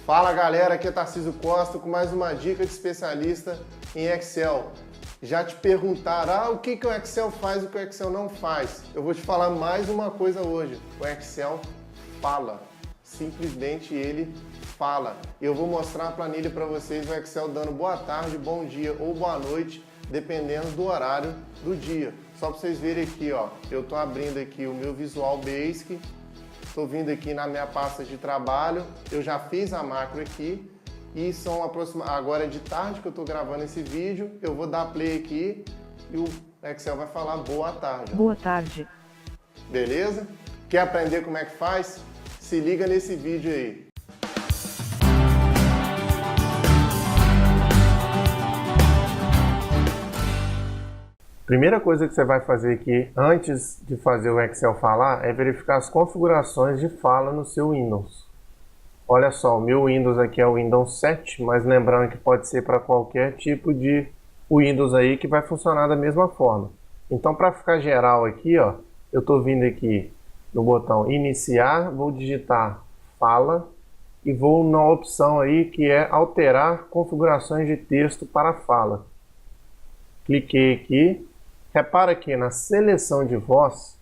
Fala galera, aqui é Tarcísio Costa com mais uma dica de especialista em Excel. Já te perguntaram o que o Excel faz e o que o Excel não faz. Eu vou te falar mais uma coisa hoje. O Excel fala, simplesmente ele fala. Eu vou mostrar a planilha para vocês, o Excel dando boa tarde, bom dia ou boa noite, dependendo do horário do dia. Só para vocês verem aqui, ó, eu estou abrindo aqui o meu Visual Basic. Estou vindo aqui na minha pasta de trabalho, eu já fiz a macro aqui e são agora é de tarde que eu estou gravando esse vídeo, eu vou dar play aqui e o Excel vai falar boa tarde. Boa tarde. Beleza? Quer aprender como é que faz? Se liga nesse vídeo aí. Primeira coisa que você vai fazer aqui, antes de fazer o Excel falar, é verificar as configurações de fala no seu Windows. Olha só, o meu Windows aqui é o Windows 7, mas lembrando que pode ser para qualquer tipo de Windows aí que vai funcionar da mesma forma. Então, para ficar geral aqui, ó, eu estou vindo aqui no botão Iniciar, vou digitar Fala e vou na opção aí que é Alterar configurações de texto para fala. Cliquei aqui. Repara que na seleção de voz,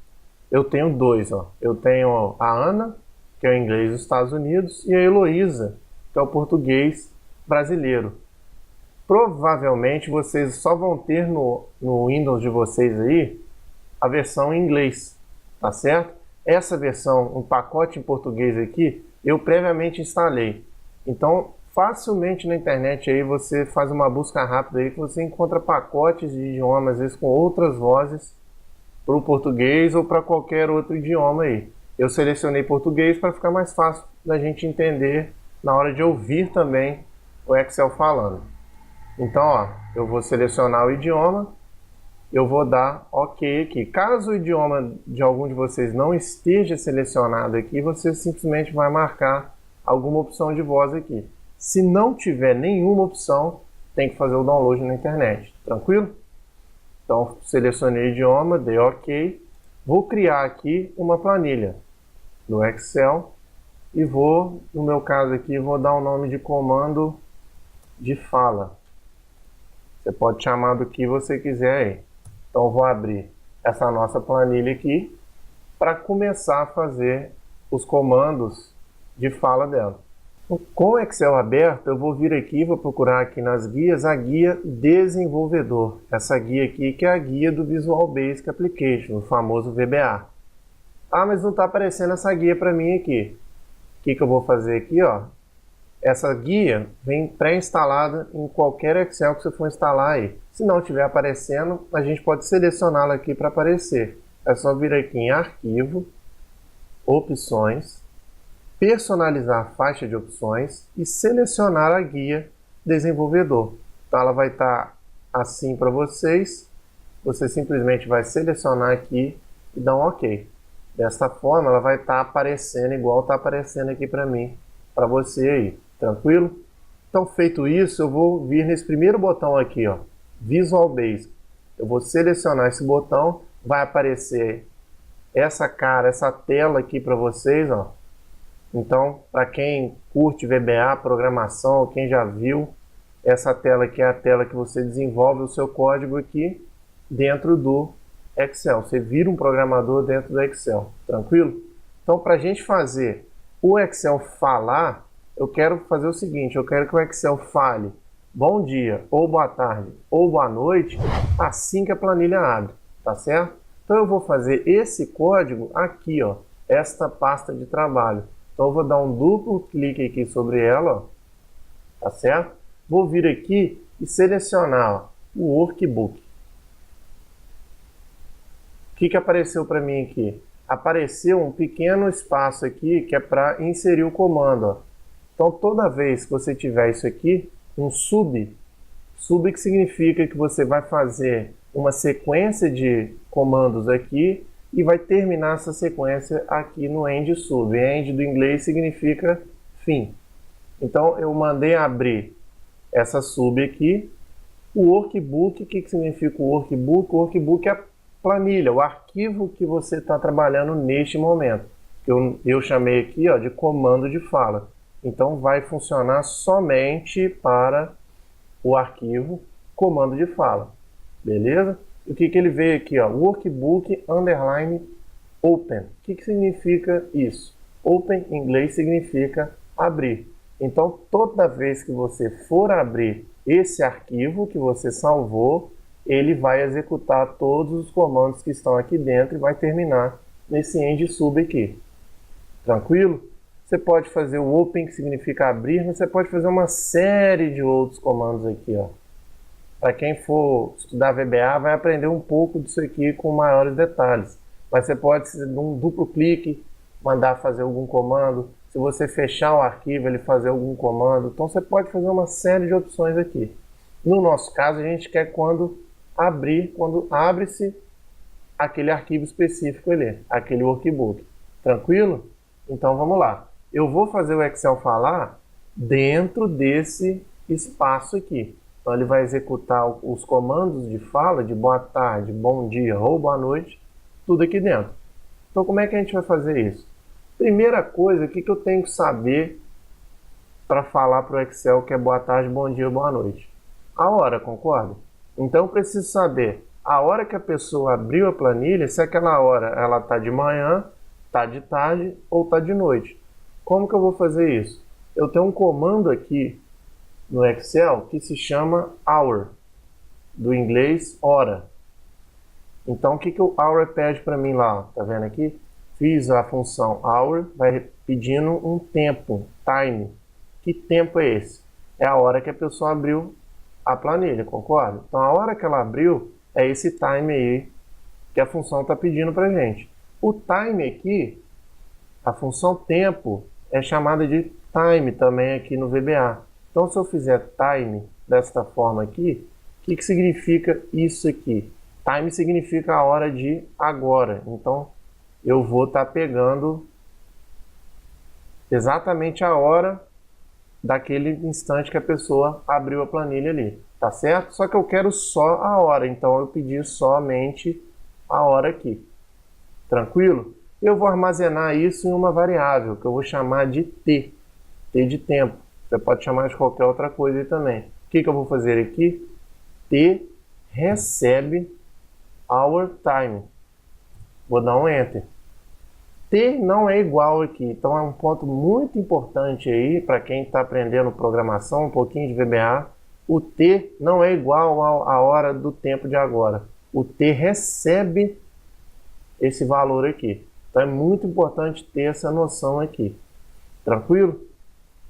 eu tenho dois. Ó. Eu tenho a Ana, que é o inglês dos Estados Unidos, e a Heloísa, que é o português brasileiro. Provavelmente vocês só vão ter no Windows de vocês aí a versão em inglês, tá certo? Essa versão, um pacote em português aqui, eu previamente instalei. Então, facilmente na internet aí você faz uma busca rápida aí que você encontra pacotes de idiomas, às vezes com outras vozes para o português ou para qualquer outro idioma aí. Eu selecionei português para ficar mais fácil da gente entender na hora de ouvir também o Excel falando. Então, ó, eu vou selecionar o idioma, eu vou dar OK aqui. Caso o idioma de algum de vocês não esteja selecionado aqui, você simplesmente vai marcar alguma opção de voz aqui. Se não tiver nenhuma opção, tem que fazer o download na internet, tranquilo? Então, selecionei o idioma, dei OK. Vou criar aqui uma planilha no Excel e vou, no meu caso aqui, vou dar o nome de comando de fala. Você pode chamar do que você quiser aí. Então, vou abrir essa nossa planilha aqui para começar a fazer os comandos de fala dela. Com o Excel aberto, eu vou vir aqui, vou procurar aqui nas guias a guia desenvolvedor. Essa guia aqui que é a guia do Visual Basic Application, o famoso VBA. Ah, mas não está aparecendo essa guia para mim aqui. O que eu vou fazer aqui, ó? Essa guia vem pré-instalada em qualquer Excel que você for instalar aí. Se não estiver aparecendo, a gente pode selecioná-la aqui para aparecer. É só vir aqui em Arquivo, Opções, personalizar a faixa de opções e selecionar a guia desenvolvedor. Então ela vai estar assim para vocês. Você simplesmente vai selecionar aqui e dar um OK. Desta forma ela vai estar aparecendo igual está aparecendo aqui para mim, para você aí. Tranquilo? Então feito isso, eu vou vir nesse primeiro botão aqui, ó, Visual Basic. Eu vou selecionar esse botão, vai aparecer essa cara, essa tela aqui para vocês, ó. Então, para quem curte VBA, programação, quem já viu, essa tela aqui é a tela que você desenvolve o seu código aqui dentro do Excel. Você vira um programador dentro do Excel, tranquilo? Então, para a gente fazer o Excel falar, eu quero fazer o seguinte, eu quero que o Excel fale bom dia, ou boa tarde, ou boa noite, assim que a planilha abre, tá certo? Então, eu vou fazer esse código aqui, ó, esta pasta de trabalho. Então, eu vou dar um duplo clique aqui sobre ela, ó, tá certo? Vou vir aqui e selecionar ó, o Workbook. O que apareceu para mim aqui? Apareceu um pequeno espaço aqui que é para inserir o comando. Ó. Então, toda vez que você tiver isso aqui, um sub que significa que você vai fazer uma sequência de comandos aqui e vai terminar essa sequência aqui no end sub. End do inglês significa fim. Então eu mandei abrir essa sub aqui. O workbook, o que significa o workbook? O workbook é a planilha, o arquivo que você está trabalhando neste momento. Eu chamei aqui ó, de comando de fala. Então vai funcionar somente para o arquivo comando de fala, beleza? E o que ele veio aqui, ó, workbook underline open. O que significa isso? Open em inglês significa abrir. Então toda vez que você for abrir esse arquivo que você salvou, ele vai executar todos os comandos que estão aqui dentro e vai terminar nesse end sub aqui. Tranquilo? Você pode fazer o open, que significa abrir, mas você pode fazer uma série de outros comandos aqui, ó. Para quem for estudar VBA, vai aprender um pouco disso aqui com maiores detalhes. Mas você pode, num duplo clique, mandar fazer algum comando. Se você fechar o arquivo, ele fazer algum comando. Então você pode fazer uma série de opções aqui. No nosso caso, a gente quer quando abre-se aquele arquivo específico ali, aquele workbook. Tranquilo? Então vamos lá. Eu vou fazer o Excel falar dentro desse espaço aqui. Então ele vai executar os comandos de fala, de boa tarde, bom dia ou boa noite, tudo aqui dentro. Então como é que a gente vai fazer isso? Primeira coisa, o que eu tenho que saber para falar para o Excel que é boa tarde, bom dia ou boa noite? A hora, concorda? Então eu preciso saber a hora que a pessoa abriu a planilha, se aquela hora ela está de manhã, está de tarde ou está de noite. Como que eu vou fazer isso? Eu tenho um comando aqui no Excel que se chama hour, do inglês hora. Então o que o hour pede para mim lá? Tá vendo aqui? Fiz a função hour, vai pedindo um tempo, time. Que tempo é esse? É a hora que a pessoa abriu a planilha, concorda? Então a hora que ela abriu é esse time aí que a função está pedindo para gente. O time aqui, a função tempo, é chamada de time também aqui no VBA. Então se eu fizer time desta forma aqui, o que significa isso aqui? Time significa a hora de agora. Então eu vou estar pegando exatamente a hora daquele instante que a pessoa abriu a planilha ali, tá certo? Só que eu quero só a hora, então eu pedi somente a hora aqui. Tranquilo? Eu vou armazenar isso em uma variável, que eu vou chamar de T. T de tempo. Você pode chamar de qualquer outra coisa aí também. O que eu vou fazer aqui? T recebe hour time. Vou dar um Enter. T não é igual aqui, então é um ponto muito importante aí para quem está aprendendo programação, um pouquinho de VBA. O T não é igual à hora do tempo de agora. O T recebe esse valor aqui. Então é muito importante ter essa noção aqui. Tranquilo?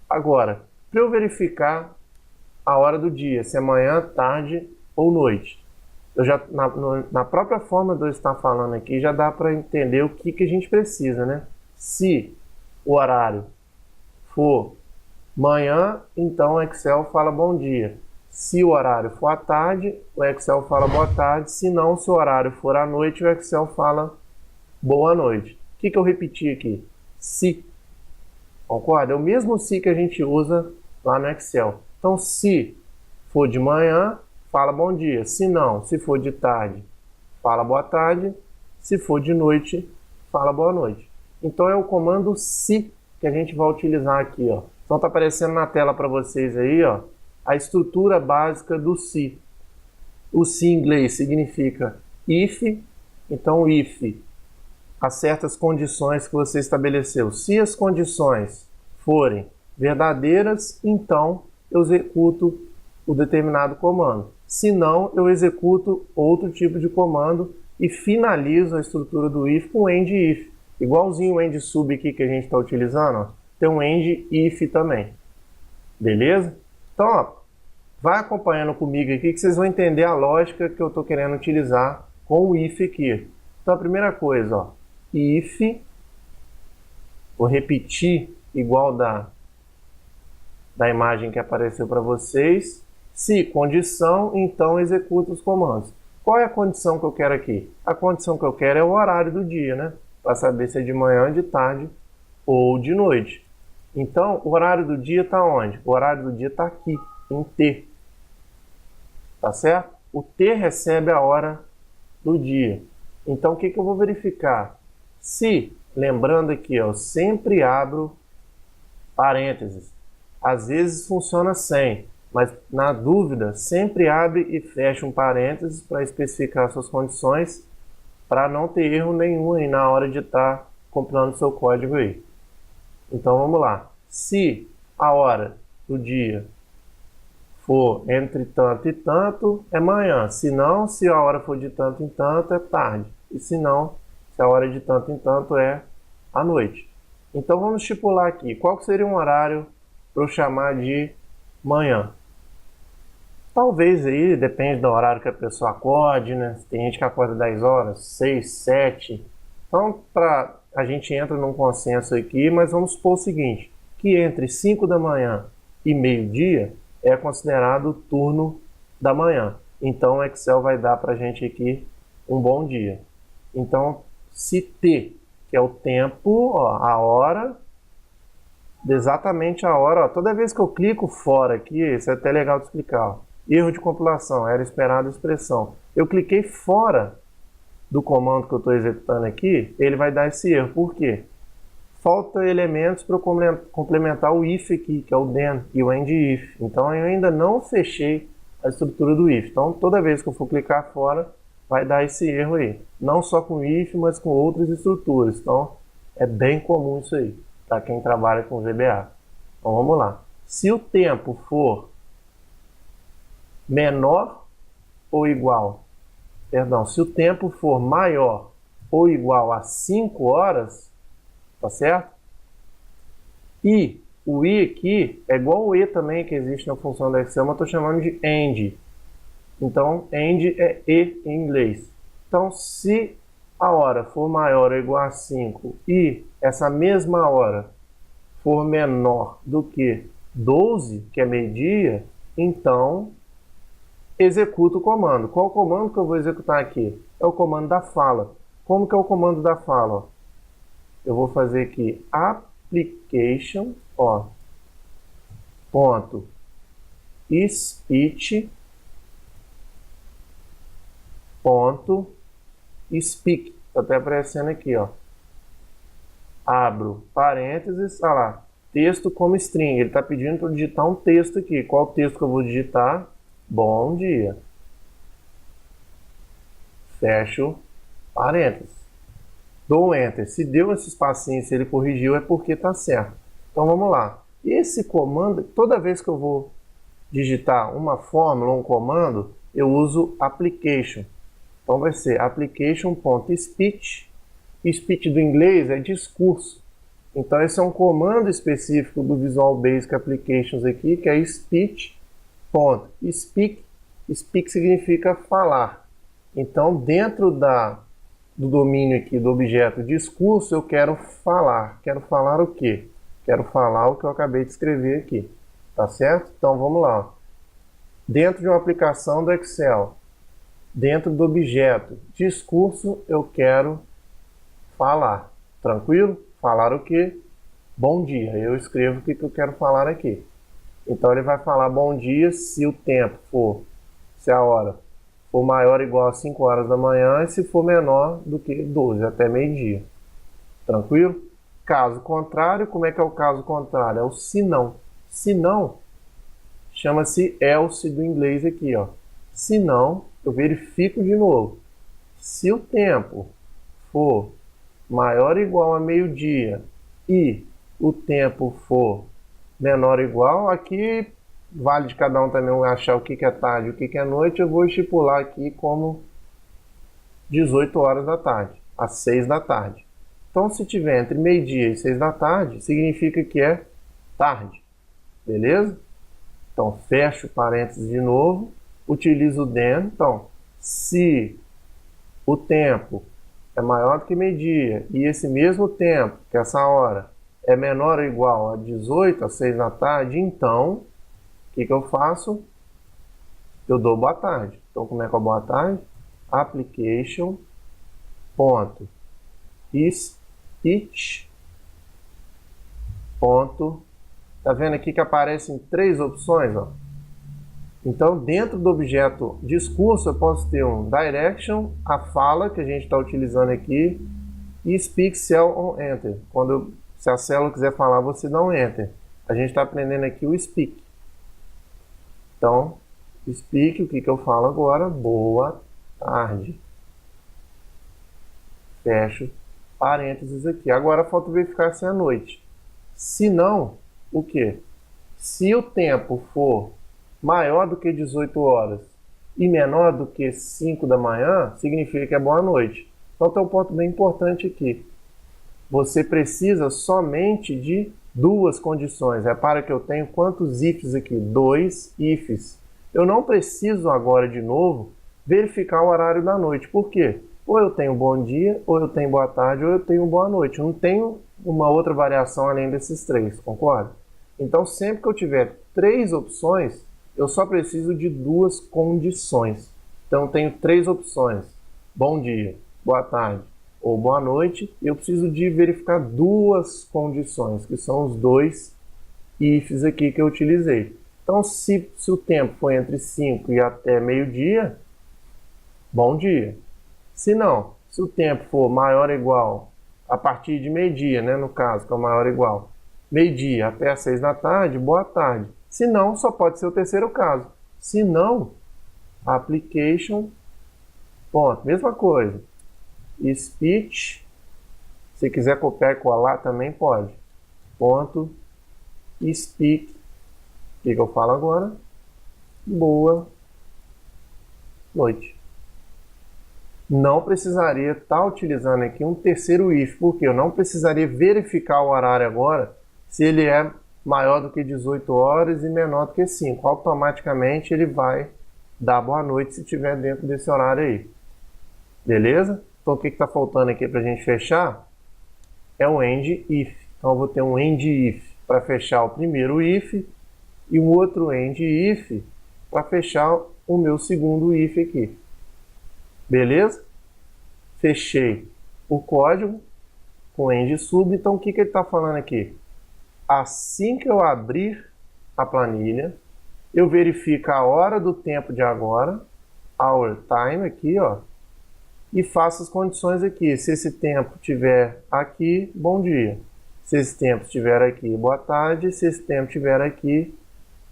Agora, para eu verificar a hora do dia, se é manhã, tarde ou noite. Eu já, na própria forma de eu estar falando aqui, já dá para entender o que a gente precisa, né? Se o horário for manhã, então o Excel fala bom dia. Se o horário for à tarde, o Excel fala boa tarde. Se não, se o horário for à noite, o Excel fala boa noite. O que eu repeti aqui? Se. Concorda? É o mesmo se que a gente usa lá no Excel. Então, se for de manhã, fala bom dia. Se não, se for de tarde, fala boa tarde. Se for de noite, fala boa noite. Então é o comando se que a gente vai utilizar aqui, ó. Então tá aparecendo na tela para vocês aí, ó, a estrutura básica do se. O se em inglês significa if. Então if a certas condições que você estabeleceu. Se as condições forem verdadeiras, então eu executo o determinado comando. Se não, eu executo outro tipo de comando e finalizo a estrutura do if com end if. Igualzinho o end sub aqui que a gente está utilizando, ó, tem um end if também. Beleza? Então, ó, vai acompanhando comigo aqui que vocês vão entender a lógica que eu estou querendo utilizar com o if aqui. Então, a primeira coisa, ó, if, vou repetir igual da imagem que apareceu para vocês. Se condição, então executa os comandos. Qual é a condição que eu quero aqui? A condição que eu quero é o horário do dia, né? Para saber se é de manhã, de tarde ou de noite. Então, o horário do dia está onde? O horário do dia está aqui, em T. Tá certo? O T recebe a hora do dia. Então, o que eu vou verificar? Se, lembrando aqui, ó, eu sempre abro parênteses. Às vezes funciona sem, mas na dúvida, sempre abre e fecha um parênteses para especificar suas condições, para não ter erro nenhum aí na hora de estar compilando seu código aí. Então vamos lá. Se a hora do dia for entre tanto e tanto, é manhã. Se não, se a hora for de tanto em tanto, é tarde. E se não, se a hora de tanto em tanto, é à noite. Então vamos estipular aqui. Qual que seria um horário para eu chamar de manhã? Talvez aí, depende do horário que a pessoa acorde, né? Tem gente que acorda 10 horas, 6, 7. Então, a gente entra num consenso aqui, mas vamos supor o seguinte, que entre 5 da manhã e meio-dia é considerado o turno da manhã. Então o Excel vai dar para a gente aqui um bom dia. Então, se T, que é o tempo, ó, a hora, exatamente a hora, ó, toda vez que eu clico fora aqui, isso é até legal de explicar, ó, erro de compilação, era esperada a expressão. Eu cliquei fora do comando que eu estou executando aqui, ele vai dar esse erro. Por quê? Falta elementos para complementar o if aqui, que é o then e o end if. Então eu ainda não fechei a estrutura do if. Então toda vez que eu for clicar fora, vai dar esse erro aí. Não só com if, mas com outras estruturas. Então é bem comum isso aí, para quem trabalha com VBA. Então vamos lá. Se o tempo for menor ou igual, perdão, se o tempo for maior ou igual a 5 horas, tá certo? E o i aqui é igual o e também que existe na função do Excel, mas eu estou chamando de end. Então, end é e em inglês. Então, se a hora for maior ou igual a 5 e essa mesma hora for menor do que 12, que é meio-dia, então executa o comando. Qual o comando que eu vou executar aqui? É o comando da fala. Como que é o comando da fala? Ó? Eu vou fazer aqui application, ó, ponto, speech, ponto, speak. Está até aparecendo aqui, ó. Abro parênteses, olha lá, texto como string. Ele está pedindo para eu digitar um texto aqui. Qual o texto que eu vou digitar? Bom dia. Fecho parênteses. Dou um Enter. Se deu esse espacinho, se ele corrigiu, é porque está certo. Então vamos lá. Esse comando, toda vez que eu vou digitar uma fórmula, um comando, eu uso application. Então vai ser application.speech. Speech do inglês é discurso. Então esse é um comando específico do Visual Basic Applications aqui, que é speech.speak. Speak significa falar. Então dentro do domínio aqui do objeto discurso, eu quero falar. Quero falar o quê? Quero falar o que eu acabei de escrever aqui. Tá certo? Então vamos lá. Dentro de uma aplicação do Excel, dentro do objeto discurso, eu quero falar. Tranquilo? Falar o quê? Bom dia. Eu escrevo o que eu quero falar aqui. Então ele vai falar bom dia se o tempo for, se a hora for maior ou igual a 5 horas da manhã e se for menor do que 12, até meio-dia. Tranquilo? Caso contrário, como é que é o caso contrário? É o se não. Se não, chama-se else do inglês aqui, ó. Se não, eu verifico de novo. Se o tempo for maior ou igual a meio-dia e o tempo for menor ou igual, aqui vale de cada um também achar o que é tarde e o que é noite. Eu vou estipular aqui como 18 horas da tarde, às 6 da tarde. Então, se tiver entre meio-dia e 6 da tarde, significa que é tarde. Beleza? Então, fecho parênteses de novo, utilizo o then. Então, se o tempo é maior do que meio-dia e esse mesmo tempo, que essa hora, é menor ou igual a 18 às 6 da tarde, então o que eu faço? Eu dou boa tarde. Então, como é que é boa tarde? Application, ponto, speech, ponto. Tá vendo aqui que aparecem 3 opções, ó? Então, dentro do objeto discurso, eu posso ter um direction, a fala que a gente está utilizando aqui, e speak cell on enter. Se a célula quiser falar, você dá um enter. A gente está aprendendo aqui o speak. Então, speak, o que eu falo agora? Boa tarde. Fecho parênteses aqui. Agora falta verificar se é noite. Se não, o quê? Se o tempo for maior do que 18 horas e menor do que 5 da manhã, significa que é boa noite. Então tem um ponto bem importante aqui. Você precisa somente de duas condições. Repara que eu tenho quantos ifs aqui? 2 ifs. Eu não preciso agora de novo verificar o horário da noite. Por quê? Ou eu tenho bom dia, ou eu tenho boa tarde, ou eu tenho boa noite. Eu não tenho uma outra variação além desses três, concorda? Então, sempre que eu tiver 3 opções, eu só preciso de 2 condições. Então, eu tenho 3 opções. Bom dia, boa tarde ou boa noite. E eu preciso de verificar 2 condições, que são os 2 ifs aqui que eu utilizei. Então, se o tempo for entre 5 e até meio-dia, bom dia. Se não, se o tempo for maior ou igual, a partir de meio-dia, né, no caso, que é o maior ou igual, meio-dia até às 6 da tarde, boa tarde. Se não, só pode ser o terceiro caso. Se não, application, ponto, mesma coisa. Speech, se quiser copiar e colar também pode. Ponto, speak, o que eu falo agora? Boa noite. Não precisaria estar utilizando aqui um terceiro if, porque eu não precisaria verificar o horário agora se ele é maior do que 18 horas e menor do que 5. Automaticamente ele vai dar boa noite se estiver dentro desse horário aí. Beleza? Então o que está faltando aqui para a gente fechar? É o end if. Então eu vou ter um end if para fechar o primeiro if e um outro end if para fechar o meu segundo if aqui. Beleza? Fechei o código com end sub. Então o que ele está falando aqui? Assim que eu abrir a planilha, eu verifico a hora do tempo de agora, hour time aqui, ó, e faço as condições aqui. Se esse tempo estiver aqui, bom dia. Se esse tempo estiver aqui, boa tarde. Se esse tempo estiver aqui,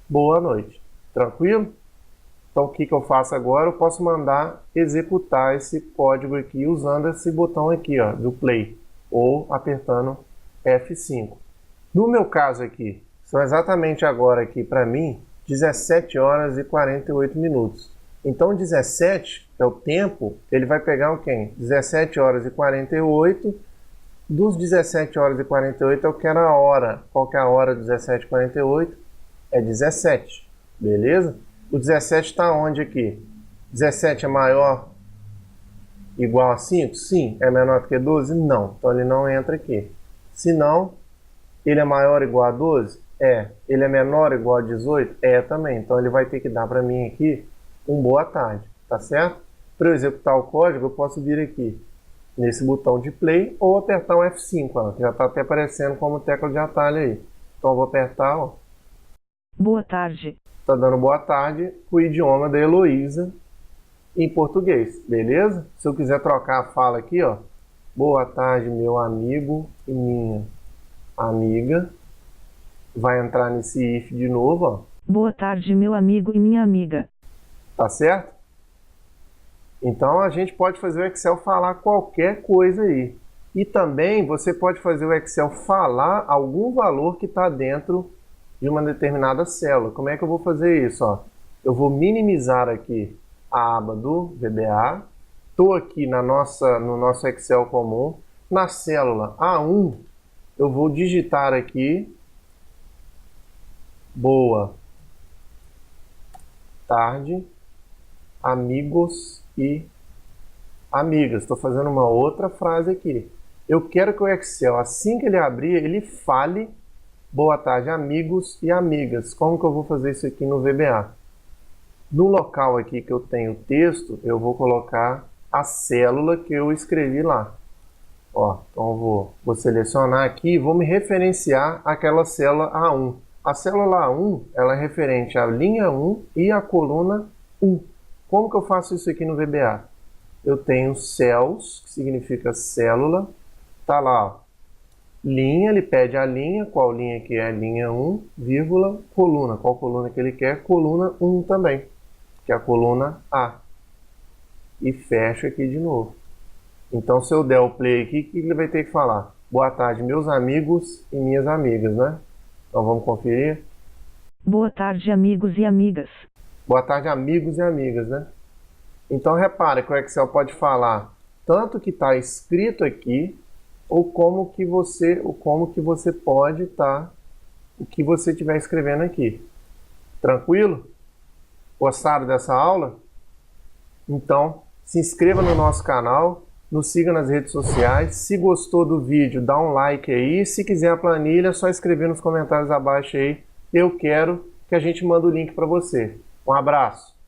boa noite. Tranquilo? Então o que eu faço agora? Eu posso mandar executar esse código aqui usando esse botão aqui, ó, do play, ou apertando F5. No meu caso aqui, são exatamente agora aqui para mim 17 horas e 48 minutos. Então 17 é o tempo, ele vai pegar o quê? 17 horas e 48. Dos 17 horas e 48 eu quero a hora. Qual que é a hora do 17 e 48? É 17, beleza? O 17 está onde aqui? 17 é maior igual a 5? Sim. É menor do que 12? Não. Então ele não entra aqui. Se não, ele é maior ou igual a 12? É. Ele é menor ou igual a 18? É também. Então ele vai ter que dar para mim aqui um boa tarde, tá certo? Para eu executar o código, eu posso vir aqui nesse botão de play ou apertar o F5, ó, que já está até aparecendo como tecla de atalho aí. Então eu vou apertar, ó. Boa tarde. Está dando boa tarde com o idioma da Heloísa em português, beleza? Se eu quiser trocar a fala aqui, ó. Boa tarde, meu amigo e minha amiga. Vai entrar nesse if de novo, ó. Boa tarde, meu amigo e minha amiga. Tá certo? Então a gente pode fazer o Excel falar qualquer coisa aí. E também você pode fazer o Excel falar algum valor que está dentro de uma determinada célula. Como é que eu vou fazer isso? Ó? Eu vou minimizar aqui a aba do VBA. Estou aqui no nosso Excel comum. Na célula A1, eu vou digitar aqui boa tarde, amigos e amigas. Estou fazendo uma outra frase aqui. Eu quero que o Excel, assim que ele abrir, ele fale boa tarde, amigos e amigas. Como que eu vou fazer isso aqui no VBA? No local aqui que eu tenho texto, eu vou colocar a célula que eu escrevi lá. Ó, então eu vou selecionar aqui e vou me referenciar àquela célula A1. A célula A1, ela é referente à linha 1 e à coluna 1. Como que eu faço isso aqui no VBA? Eu tenho cells, que significa célula. Tá lá, ó. Linha, ele pede a linha, qual linha que é? Linha 1, vírgula, coluna. Qual coluna que ele quer? Coluna 1 também, que é a coluna A. E fecha aqui de novo. Então, se eu der o play aqui, o que ele vai ter que falar? Boa tarde, meus amigos e minhas amigas, né? Então, vamos conferir. Boa tarde, amigos e amigas. Boa tarde, amigos e amigas, né? Então, repara que o Excel pode falar tanto que está escrito aqui, ou como que você pode estar, o que você estiver escrevendo aqui. Tranquilo? Gostaram dessa aula? Então, se inscreva no nosso canal, nos siga nas redes sociais. Se gostou do vídeo, dá um like aí. Se quiser a planilha, é só escrever nos comentários abaixo aí. Eu quero, que a gente manda o link para você. Um abraço!